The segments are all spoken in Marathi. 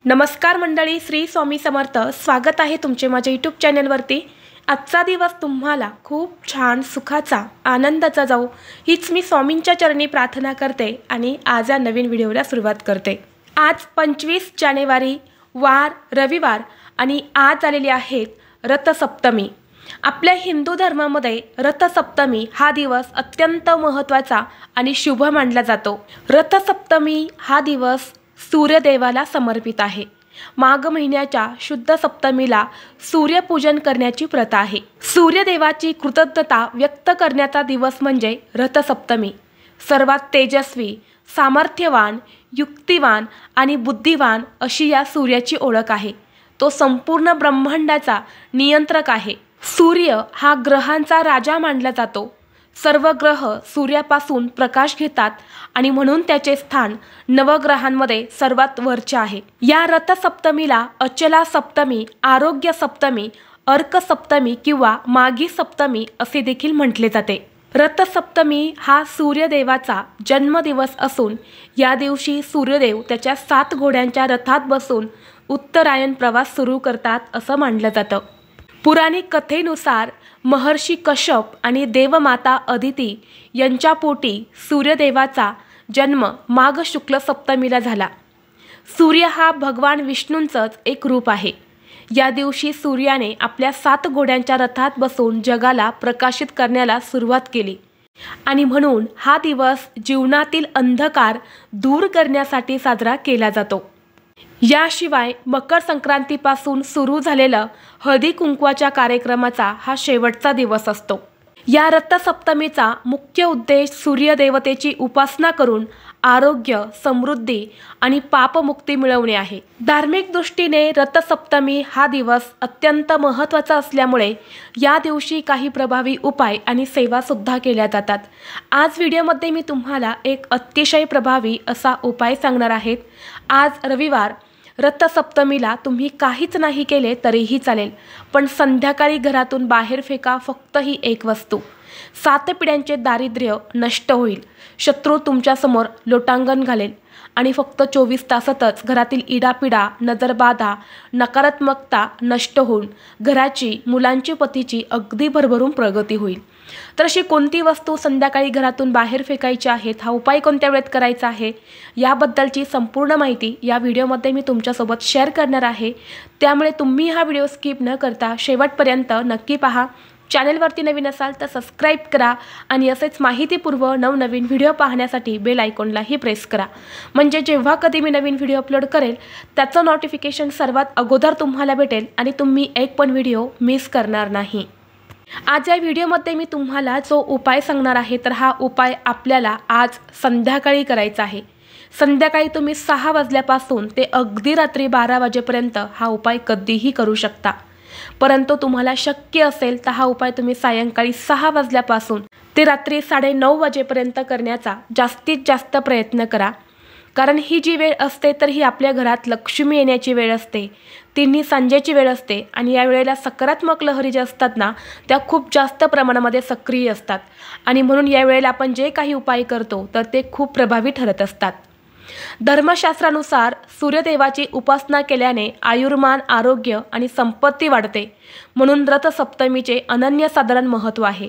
नमस्कार मंडळी, श्री स्वामी समर्थ। स्वागत आहे तुमचे माझ्या यूट्यूब चॅनलवरती। आजचा दिवस तुम्हाला खूप छान सुखाचा आनंदाचा जाऊ हीच मी स्वामींच्या चरणी प्रार्थना करते आणि आज या नवीन व्हिडिओला सुरुवात करते। आज 25 जानेवारी वार रविवार आणि आज आलेली आहेत रथसप्तमी। आपल्या हिंदू धर्मामध्ये रथसप्तमी हा दिवस अत्यंत महत्त्वाचा आणि शुभ मानला जातो। रथसप्तमी हा दिवस सूर्यदेवाला समर्पित आहे। माघ महिन्याच्या शुद्ध सप्तमीला सूर्यपूजन करण्याची प्रथा आहे। सूर्यदेवाची कृतज्ञता व्यक्त करण्याचा दिवस म्हणजे रथसप्तमी। सर्वात तेजस्वी, सामर्थ्यवान, युक्तिवान आणि बुद्धिवान अशी या सूर्याची ओळख आहे। तो संपूर्ण ब्रह्मांडाचा नियंत्रक आहे। सूर्य हा ग्रहांचा राजा मानला जातो। सर्व ग्रह सूर्यापासून प्रकाश घेतात आणि म्हणून त्याचे स्थान नवग्रहांमध्ये सर्वात वरचे आहे। या रथसप्तमीला अचला सप्तमी, आरोग्य सप्तमी, अर्क सप्तमी किंवा माघी सप्तमी असे देखील म्हटले जाते। रथसप्तमी हा सूर्यदेवाचा जन्मदिवस असून या दिवशी सूर्यदेव त्याच्या 7 घोड्यांच्या रथात बसून उत्तरायण प्रवास सुरू करतात असं मानलं जातं। पुराणिक कथेनुसार महर्षी कश्यप आणि देवमाता अदिती यांच्या पोटी सूर्यदेवाचा जन्म माघ शुक्ल सप्तमीला झाला। सूर्य हा भगवान विष्णूंचंच एक रूप आहे। या दिवशी सूर्याने आपल्या 7 घोड्यांच्या रथात बसून जगाला प्रकाशित करण्याला सुरुवात केली आणि म्हणून हा दिवस जीवनातील अंधकार दूर करण्यासाठी साजरा केला जातो। याशिवाय मकर संक्रांतीपासून सुरू झालेला हळदी कुंकवाच्या कार्यक्रमाचा हा शेवटचा दिवस असतो। या रथसप्तमीचा मुख्य उद्देश सूर्यदेवतेची उपासना करून आरोग्य, समृद्धी आणि पापमुक्ती मिळवणे आहे। धार्मिक दृष्टीने रथसप्तमी हा दिवस अत्यंत महत्त्वाचा असल्यामुळे या दिवशी काही प्रभावी उपाय आणि सेवा सुद्धा केल्या जातात। आज व्हिडिओमध्ये मी तुम्हाला एक अतिशय प्रभावी असा उपाय सांगणार आहे। आज रविवार रथसप्तमीला तुम्ही काहीच नाही केले तरीही चालेल, पण संध्याकाळी घरातून बाहेर फेका फक्त ही एक वस्तू। 7 पिढ्यांचे दारिद्र्य नष्ट होईल, शत्रू तुमच्यासमोर लोटांगण घालेल आणि फक्त 24 तासातच घरातील इडापिडा, नजरबाधा, नकारात्मकता नष्ट होऊन घराची, मुलांची, पतीची अगदी भरभरून प्रगती होईल। तर अशी कोणती वस्तू संध्याकाळी घरातून बाहेर फेकायची आहे, हा उपाय कोणत्या वेळेत करायचा आहे याबद्दलची संपूर्ण माहिती या व्हिडिओमध्ये मी तुमच्यासोबत शेअर करणार आहे। त्यामुळे तुम्ही हा व्हिडिओ स्किप न करता शेवटपर्यंत नक्की पहा। चॅनलवरती नवीन असाल तर सबस्क्राईब करा आणि असेच माहितीपूर्ण नवनवीन व्हिडिओ पाहण्यासाठी बेल आयकॉनलाही प्रेस करा, म्हणजे जेव्हा कधी मी नवीन व्हिडिओ अपलोड करेल त्याचं नोटिफिकेशन सर्वात अगोदर तुम्हाला भेटेल आणि तुम्ही एक पण व्हिडिओ मिस करणार नाही। आज या व्हिडिओमध्ये मी तुम्हाला जो उपाय सांगणार आहे तर हा उपाय आपल्याला आज संध्याकाळी करायचा आहे। संध्याकाळी तुम्ही 6 वाजल्यापासून ते अगदी रात्री 12 वाजेपर्यंत हा उपाय कधीही करू शकता, परंतु तुम्हाला शक्य असेल तर हा उपाय तुम्ही सायंकाळी 6 वाजल्यापासून ते रात्री 9:30 वाजेपर्यंत करण्याचा जास्तीत जास्त प्रयत्न करा। कारण ही जी वेळ असते तर ही आपल्या घरात लक्ष्मी येण्याची वेळ असते, तिन्ही सांजेची वेळ असते आणि या वेळेला सकारात्मक लहरी ज्या असतात ना त्या खूप जास्त प्रमाणामध्ये सक्रिय असतात आणि म्हणून या वेळेला आपण जे काही उपाय करतो तर ते खूप प्रभावी ठरत असतात। धर्मशास्त्रानुसार सूर्यदेवाची उपासना केल्याने आयुर्मान, आरोग्य आणि संपत्ती वाढते, म्हणून रथसप्तमीचे अनन्यसाधारण महत्त्व आहे।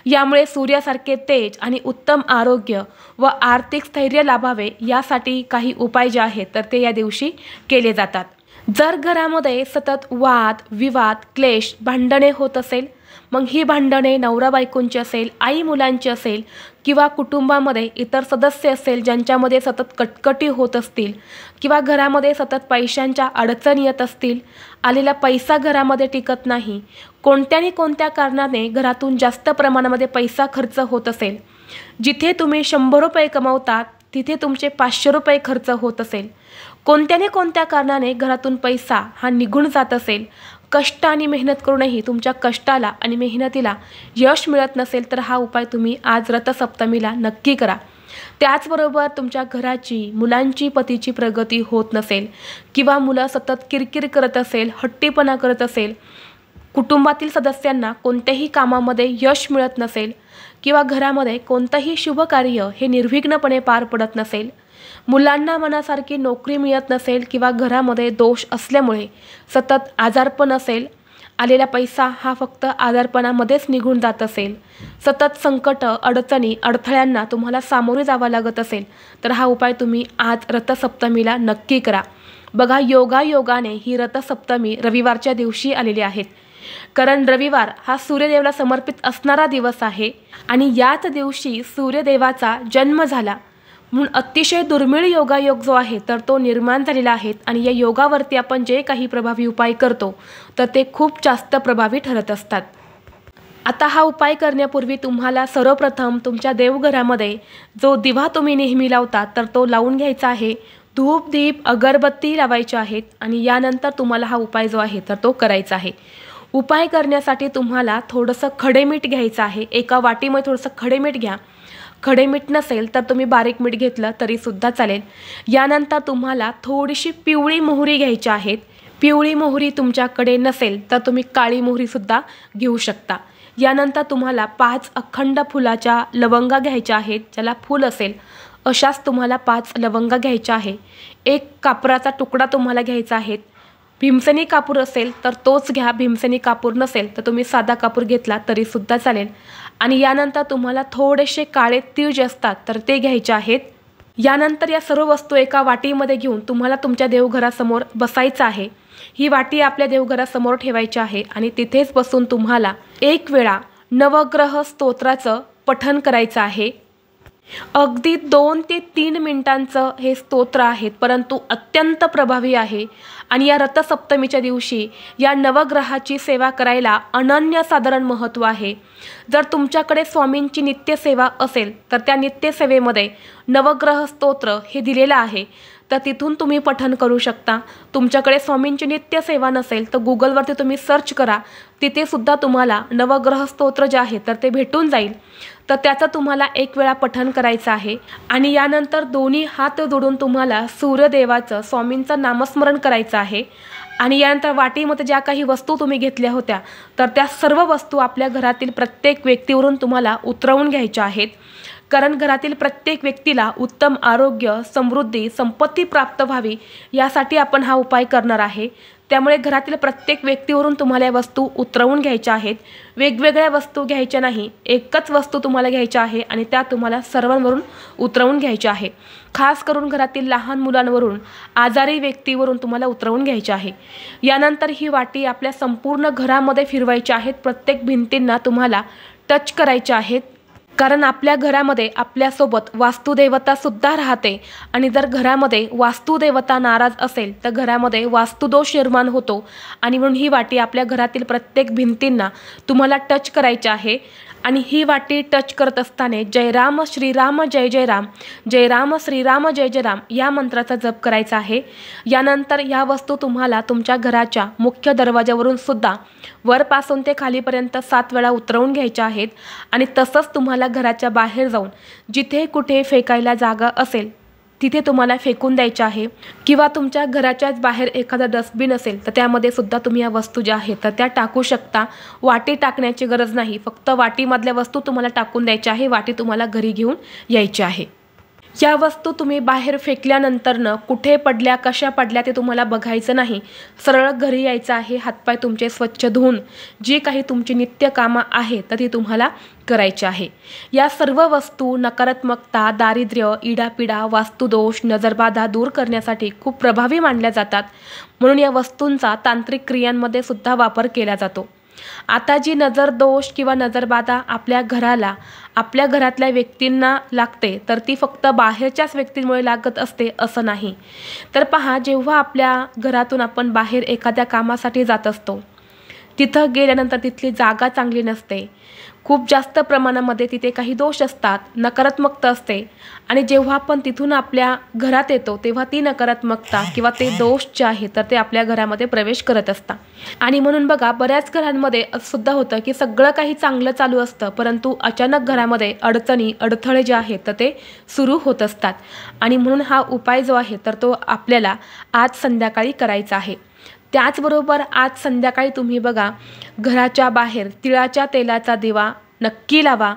यामुळे सूर्यासारखे तेज आणि उत्तम आरोग्य व आर्थिक स्थैर्य लाभावे यासाठी काही उपाय जे आहेत तर ते या दिवशी केले जातात। जर घरामध्ये सतत वाद, विवाद, क्लेश, भांडणे होत असेल, मग ही भांडणे नवरा बायकोंची असेल, आई मुलांची असेल किंवा कुटुंबामध्ये इतर सदस्य असेल ज्यांच्यामध्ये सतत कटकटी होत असतील किंवा घरामध्ये सतत पैशांच्या अडचणी येत असतील, आलेला पैसा घरामध्ये टिकत नाही, कोणत्या कारणाने घरातून जास्त प्रमाणामध्ये पैसा खर्च होत असेल, जिथे तुम्ही 100 रुपये कमवतात तिथे तुमचे 500 रुपये खर्च होत असेल, कोणत्या कारणाने घरातून पैसा हा निघून जात असेल, कष्ट आणि मेहनत करूनही तुमच्या कष्टाला आणि मेहनतीला यश मिळत नसेल तर हा उपाय तुम्ही आज रथसप्तमीला नक्की करा। त्याचबरोबर तुमच्या घराची, मुलांची, पतीची प्रगती होत नसेल किंवा मुलं सतत किरकिर करत असेल, हट्टीपणा करत असेल, कुटुंबातील सदस्यांना कोणत्याही कामामध्ये यश मिळत नसेल किंवा घरामध्ये कोणतंही शुभ कार्य हे निर्विघ्नपणे पार पडत नसेल मुलांना मनासारखी नोकरी मिळत नसेल किंवा घरामध्ये दोष असल्यामुळे सतत आजारपण असेल, आलेला पैसा हा फक्त आजारपणामध्येच निघून जात असेल, सतत संकट, अडचणी, अडथळ्यांना तुम्हाला सामोरे जावं लागत असेल, तर हा उपाय तुम्ही आज रथसप्तमीला नक्की करा. बघा, योगाने ही रथसप्तमी रविवारच्या दिवशी आलेली आहेत. कारण रविवार हा सूर्यदेवाला समर्पित असणारा दिवस आहे आणि याच दिवशी सूर्यदेवाचा जन्म झाला. म्हणून अतिशय दुर्मिळ योगायोग जो आहे तर तो निर्माण झालेला आहे आणि या योगावरती आपण जे काही प्रभावी उपाय करतो तर ते खूप जास्त प्रभावी ठरत असतात. आता हा उपाय करण्यापूर्वी तुम्हाला सर्वप्रथम तुमच्या देवघरामध्ये जो दिवा तुम्ही नेहमी लावता तर तो लावून घ्यायचा आहे. धूप, दीप, अगरबत्ती लावायच्या आहेत आणि यानंतर तुम्हाला हा उपाय जो आहे तर तो करायचा आहे. उपाय करण्यासाठी तुम्हाला थोडंसं खडे मीठ घ्यायचं आहे. एका वाटीमध्ये थोडंसं खडे मीठ घ्या. खडे मीठ नसेल तर तुम्ही बारीक मीठ घेतलं तरीसुद्धा चालेल. यानंतर तुम्हाला थोडीशी पिवळी मोहरी घ्यायची आहेत. पिवळी मोहरी तुमच्याकडे नसेल तर तुम्ही काळी मोहरीसुद्धा घेऊ शकता. यानंतर तुम्हाला 5 अखंड फुलाच्या लवंगा घ्यायच्या आहेत. ज्याला फूल असेल अशाच तुम्हाला 5 लवंगा घ्यायच्या आहे. एक कापराचा तुकडा तुम्हाला घ्यायचा आहे. भीमसेनी कापूर असेल तर तोच घ्या, भीमसेनी कापूर नसेल तर तुम्ही साधा कापूर घेतला तरीसुद्धा चालेल. आणि यानंतर तुम्हाला थोडेसे काळे तीळ जे असतात तर ते घ्यायचे आहेत. यानंतर या सर्व वस्तू एका वाटीमध्ये घेऊन तुम्हाला तुमच्या देवघरासमोर बसायचं आहे. ही वाटी आपल्या देवघरासमोर ठेवायची आहे आणि तिथेच बसून तुम्हाला एक वेळा नवग्रह स्तोत्राचं पठण करायचं आहे. अगदी 2 ते 3 मिनिटांचं हे स्तोत्र आहे, परंतु अत्यंत प्रभावी आहे. आणि या रथसप्तमीच्या दिवशी या नवग्रहाची सेवा करायला अनन्यसाधारण महत्त्व आहे. जर तुमच्याकडे स्वामींची नित्यसेवा असेल तर त्या नित्यसेवेमध्ये नवग्रह स्तोत्र हे दिलेलं आहे, तर तिथून तुम्ही पठण करू शकता. तुमच्याकडे स्वामींची नित्यसेवा नसेल तर गुगलवरती तुम्ही सर्च करा, तिथे सुद्धा तुम्हाला नवग्रह स्तोत्र जे आहे तर ते भेटून जाईल. तर त्याचं तुम्हाला एक वेळा पठण करायचं आहे. आणि यानंतर दोन्ही हात जोडून तुम्हाला सूर्यदेवाचं, स्वामींचं नामस्मरण करायचं आहे. आणि यानंतर वाटीमध्ये ज्या काही वस्तू तुम्ही घेतल्या होत्या तर त्या सर्व वस्तू आपल्या घरातील प्रत्येक व्यक्तीवरून तुम्हाला उतरवून घ्यायच्या आहेत. कारण घरातील प्रत्येक व्यक्तीला उत्तम आरोग्य, समृद्धी, संपत्ती प्राप्त व्हावी यासाठी आपण हा उपाय करणार आहे. त्यामुळे घरातील प्रत्येक व्यक्तीवरून तुम्हाला या वस्तू उतरवून घ्यायच्या आहेत. वेगवेगळ्या वस्तू घ्यायच्या नाही, एकच वस्तू तुम्हाला घ्यायची आहे आणि त्या तुम्हाला सर्वांवरून उतरवून घ्यायच्या आहे. खास करून घरातील लहान मुलांवरून, आजारी व्यक्तीवरून तुम्हाला उतरवून घ्यायची आहे. यानंतर ही वाटी आपल्या संपूर्ण घरामध्ये फिरवायची आहेत. प्रत्येक भिंतींना तुम्हाला टच करायच्या आहेत. कारण आपल्या घरामध्ये आपल्यासोबत वास्तुदेवता सुद्धा राहते आणि जर घरामध्ये वास्तुदेवता नाराज असेल तर घरामध्ये वास्तुदोष निर्माण होतो. आणि म्हणून ही वाटी आपल्या घरातील प्रत्येक भिंतींना तुम्हाला टच करायची आहे. आणि ही वाटी टच करत असताना जय राम श्रीराम जय जय राम, जय राम श्रीराम जय जय राम या मंत्राचा जप करायचा आहे. यानंतर या वस्तू तुम्हाला तुमच्या घराच्या मुख्य दरवाजावरून सुद्धा वरपासून ते खालीपर्यंत 7 वेळा उतरवून घ्यायच्या आहेत. आणि तसंच तुम्हाला घराच्या बाहेर जाऊन जिथे कुठे फेकायला जागा असेल तिथे तुम्हाला फेकून द्यायच्या आहे. किंवा तुमच्या घराच्याच बाहेर एखादा डस्टबिन असेल तर त्यामध्ये सुद्धा तुम्ही या वस्तू ज्या आहेत तर त्या टाकू शकता. वाटी टाकण्याची गरज नाही, फक्त वाटीमधल्या वस्तू तुम्हाला टाकून द्यायच्या आहे. वाटी तुम्हाला घरी घेऊन यायची आहे. या वस्तू तुम्ही बाहेर फेकल्यानंतरनं कुठे पडल्या, कशा पडल्या ते तुम्हाला बघायचं नाही. सरळ घरी यायचं आहे. हातपाय तुमचे स्वच्छ धुवून जी काही तुमची नित्य कामं आहे तर ती तुम्हाला करायची आहे. या सर्व वस्तू नकारात्मकता, दारिद्र्य, इडापिडा, वास्तुदोष, नजरबाधा दूर करण्यासाठी खूप प्रभावी मानल्या जातात. म्हणून या वस्तूंचा तांत्रिक क्रियांमध्ये सुद्धा वापर केला जातो. आता जी नजर दोष किंवा नजरबाधा आपल्या घराला, आपल्या घरातल्या व्यक्तींना लागते तर ती फक्त बाहेरच्याच व्यक्तींमुळे लागत असते असं नाही. तर पहा, जेव्हा आपल्या घरातून आपण बाहेर एखाद्या कामासाठी जात असतो तिथं गेल्यानंतर तिथली जागा चांगली नसते, खूप जास्त प्रमाणामध्ये तिथे काही दोष असतात, नकारात्मकता असते. आणि जेव्हा आपण तिथून आपल्या घरात येतो तेव्हा ती नकारात्मकता किंवा ते दोष जे आहे तर ते आपल्या घरामध्ये प्रवेश करत असतात. आणि म्हणून बघा, बऱ्याच घरांमध्ये सुद्धा होतं की सगळं काही चांगलं चालू असतं, परंतु अचानक घरामध्ये अडचणी, अडथळे जे आहेत तर ते सुरू होत असतात. आणि म्हणून हा उपाय जो आहे तर तो आपल्याला आज संध्याकाळी करायचा आहे. त्याचबरोबर आज संध्याकाळी तुम्ही बघा, घराच्या बाहेर तिळाच्या तेलाचा दिवा नक्की लावा.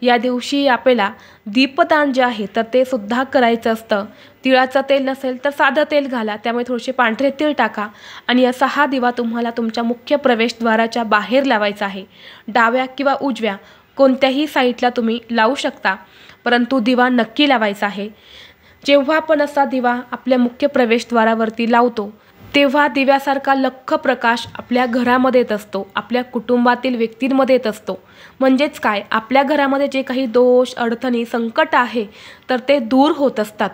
या दिवशी आपल्याला दीपदान जे आहे तर ते सुद्धा करायचं असतं। तिळाचं तेल नसेल तर साधं तेल घाला, त्यामुळे थोडेसे पांढरे तीळ टाका आणि असा हा दिवा तुम्हाला तुमच्या मुख्य प्रवेशद्वाराच्या बाहेर लावायचा आहे। डाव्या किंवा उजव्या कोणत्याही साईडला तुम्ही लावू शकता, परंतु दिवा नक्की लावायचा आहे। जेव्हा आपण असा दिवा आपल्या मुख्य प्रवेशद्वारावरती लावतो तेव्हा दिव्यासारखा लख्ख प्रकाश आपल्या घरामध्ये येत असतो, आपल्या कुटुंबातील व्यक्तींमध्ये येत असतो। म्हणजेच काय, आपल्या घरामध्ये जे काही दोष, अडचणी, संकट आहे तर ते दूर होत असतात।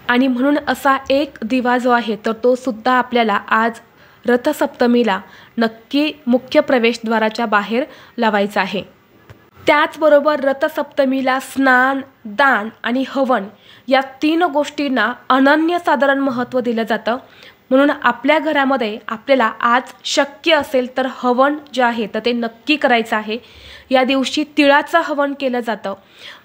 आणि म्हणून असा एक दिवा जो आहे तर तो सुद्धा आपल्याला आज रथसप्तमीला नक्की मुख्य प्रवेशद्वाराच्या बाहेर लावायचा आहे। त्याचबरोबर रथसप्तमीला स्नान, दान आणि हवन या 3 गोष्टींना अनन्यसाधारण महत्त्व दिलं जातं। म्हणून आपल्या घरामध्ये आपल्याला आज शक्य असेल तर हवन जे आहे तर ते नक्की करायचं आहे। या दिवशी तिळाचं हवन केलं जातं,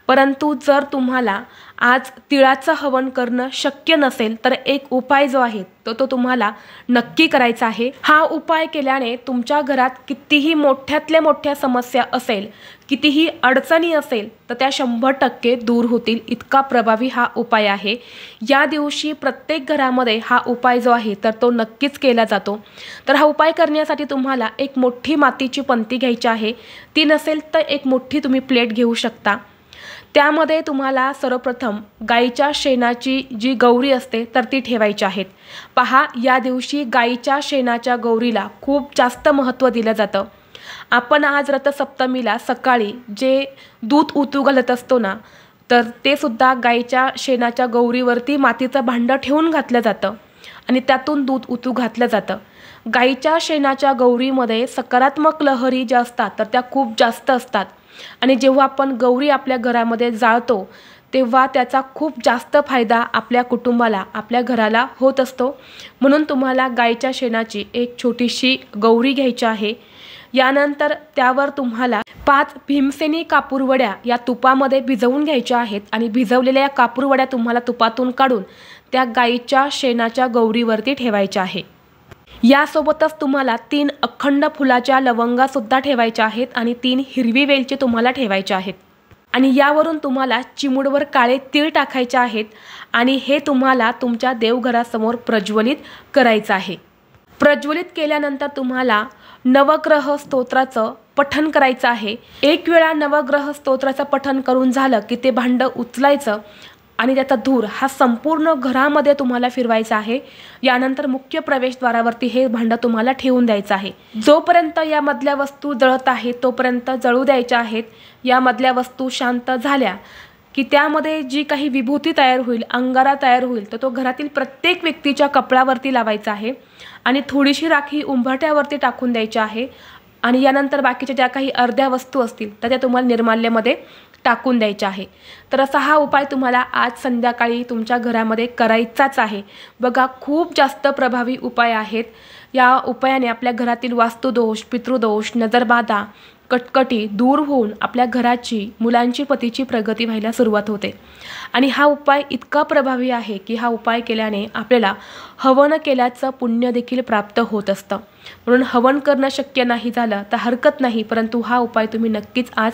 परंतु जर तुम्हाला आज तिळाचं हवन करणं शक्य नसेल तर एक उपाय जो आहे तो तुम्हाला नक्की करायचा आहे। हा उपाय केल्याने तुमच्या घरात कितीही मोठ्यातल्या मोठ्या समस्या असेल, कितीही अडचणी असेल तर त्या 100% दूर होतील, इतका प्रभावी हा उपाय आहे। या दिवशी प्रत्येक घरामध्ये हा उपाय जो आहे तर तो नक्कीच केला जातो। तर हा उपाय करण्यासाठी तुम्हाला एक मोठी मातीची पंती घ्यायची आहे, ती नसेल तर एक मोठी तुम्ही प्लेट घेऊ शकता। त्यामध्ये तुम्हाला सर्वप्रथम गाईच्या शेणाची जी गौरी असते तर ती ठेवायची आहेत। पहा, या दिवशी गाईच्या शेणाच्या गौरीला खूप जास्त महत्त्व दिलं जातं। आपण आज रथसप्तमीला सकाळी जे दूध उतू घालत असतो ना, तर ते सुद्धा गाईच्या शेणाच्या गौरीवरती मातीचं भांडं ठेवून घातलं जातं आणि त्यातून दूध उतू घातलं जातं। गाईच्या शेणाच्या गौरीमध्ये सकारात्मक लहरी ज्या असतात तर त्या खूप जास्त असतात आणि जेव्हा आपण गौरी आपल्या घरामध्ये जाळतो तेव्हा त्याचा खूप जास्त फायदा आपल्या कुटुंबाला, आपल्या घराला होत असतो। म्हणून तुम्हाला गाईच्या शेणाची एक छोटीशी गौरी घ्यायची आहे। यानंतर त्यावर तुम्हाला 5 भीमसेनी कापूरवड्या या तुपामध्ये भिजवून घ्यायच्या आहेत आणि भिजवलेल्या या कापूरवड्या तुम्हाला तुपातून काढून त्या गाईच्या शेणाच्या गौरीवरती ठेवायच्या आहे। यासोबतच तुम्हाला 3 अखंड फुलाच्या लवंगा सुद्धा ठेवायच्या आहेत आणि 3 हिरवी वेलची तुम्हाला ठेवायच्या आहेत आणि यावरून तुम्हाला चिमूटभर काळे तीळ टाकायचे आहेत आणि हे तुम्हाला तुमच्या देवघरासमोर प्रज्वलित करायचं आहे। प्रज्वलित केल्यानंतर तुम्हाला नवग्रह स्तोत्राचं पठण करायचं आहे। एक वेळा नवग्रह स्तोत्राचं पठण करून झालं की ते भांडं उचलायचं आणि त्याचा धूर हा संपूर्ण घरामध्ये तुम्हाला फिरवायचा आहे। यानंतर मुख्य प्रवेशद्वारावरती हे भांडं तुम्हाला ठेवून द्यायचं आहे। जोपर्यंत या मधल्या वस्तू जळत आहेत तोपर्यंत जळू द्यायच्या आहेत। या मधल्या वस्तू शांत झाल्या की त्यामध्ये जी काही विभूती तयार होईल, अंगारा तयार होईल, तर तो घरातील प्रत्येक व्यक्तीच्या कपडावरती लावायचा आहे आणि थोडीशी राखी उंबरठ्यावरती टाकून द्यायची आहे आणि यानंतर बाकीच्या ज्या काही अर्ध्या वस्तू असतील तर त्या तुम्हाला निर्माल्यमध्ये टाकून द्यायचा आहे। तर असा हा उपाय तुम्हाला आज संध्याकाळी तुमच्या घरामध्ये करायचाच आहे। बघा, खूप जास्त प्रभावी उपाय आहेत। या उपायाने आपल्या घरातील वास्तुदोष, पितृदोष, नजरबाधा, कटकटी दूर होऊन आपल्या घराची, मुलांची, पतीची प्रगती व्हायला सुरुवात होते। आणि हा उपाय इतका प्रभावी आहे की हा उपाय केल्याने आपल्याला हवन केल्याचं पुण्य देखील प्राप्त होत असतं। म्हणून हवन करणं शक्य नाही झालं तर हरकत नाही, परंतु हा उपाय तुम्ही नक्कीच आज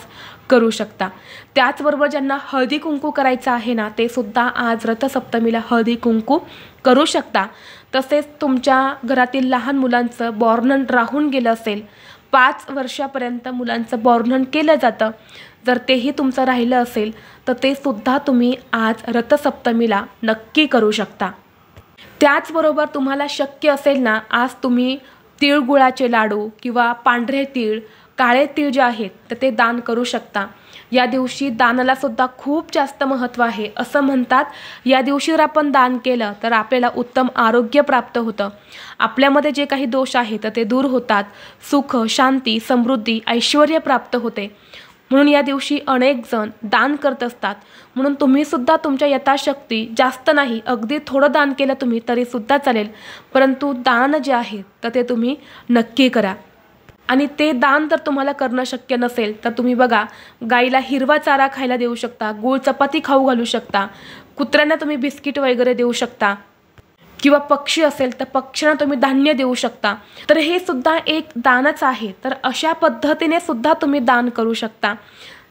करू शकता। त्याचबरोबर ज्यांना हळदी कुंकू करायचं आहे ना, ते सुद्धा आज रथसप्तमीला हळदी कुंकू करू शकता। तसेच तुमच्या घरातील लहान मुलांचं बॉर्नन राहून गेलं असेल, 5 वर्षापर्यंत मुलांचं बॉर्नन केलं जातं, जर तेही तुमचं राहिलं असेल तर ते सुद्धा तुम्ही आज रथसप्तमीला नक्की करू शकता। त्याचबरोबर तुम्हाला शक्य असेल ना, आज तुम्ही तिळगुळाचे लाडू किंवा पांढरे तीळ, काळे तीळ जे आहेत तर ते दान करू शकता। या दिवशी दानाला सुद्धा खूप जास्त महत्त्व आहे। असं म्हणतात, या दिवशी जर आपण दान केलं तर आपल्याला उत्तम आरोग्य प्राप्त होतं, आपल्यामध्ये जे काही दोष आहेत तर ते दूर होतात, सुख, शांती, समृद्धी, ऐश्वर्य प्राप्त होते। म्हणून या दिवशी अनेक जण दान करत असतात। म्हणून तुम्ही सुद्धा तुमच्या यथाशक्ती, जास्त नाही, अगदी थोडं दान केलं तुम्ही तरी सुद्धा चालेल, परंतु दान जे आहे तर ते तुम्ही नक्की करा। आणि ते दान जर तुम्हाला करणं शक्य नसेल तर तुम्ही बघा, गाईला हिरवा चारा खायला देऊ शकता, गूळ चपाती खाऊ घालू शकता, कुत्र्यांना तुम्ही बिस्किट वगैरे देऊ शकता किंवा पक्षी असेल तर पक्ष्यांना तुम्ही धान्य देऊ शकता। तर हे सुद्धा एक दानच आहे। तर अशा पद्धतीने सुद्धा तुम्ही दान करू शकता।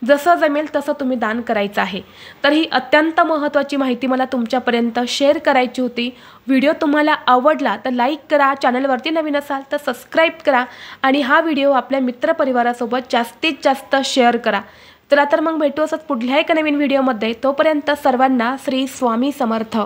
जसं जमेल तसं तुम्ही दान करायचं आहे। तर ही अत्यंत महत्त्वाची माहिती मला तुमच्यापर्यंत शेअर करायची होती। व्हिडिओ तुम्हाला आवडला तर लाईक करा, चॅनलवरती नवीन असाल तर सबस्क्राईब करा आणि हा व्हिडिओ आपल्या मित्रपरिवारासोबत जास्तीत जास्त शेअर करा। चला तर मग भेटू असंच पुढल्या एका नवीन व्हिडिओमध्ये। तोपर्यंत सर्वांना श्री स्वामी समर्थ।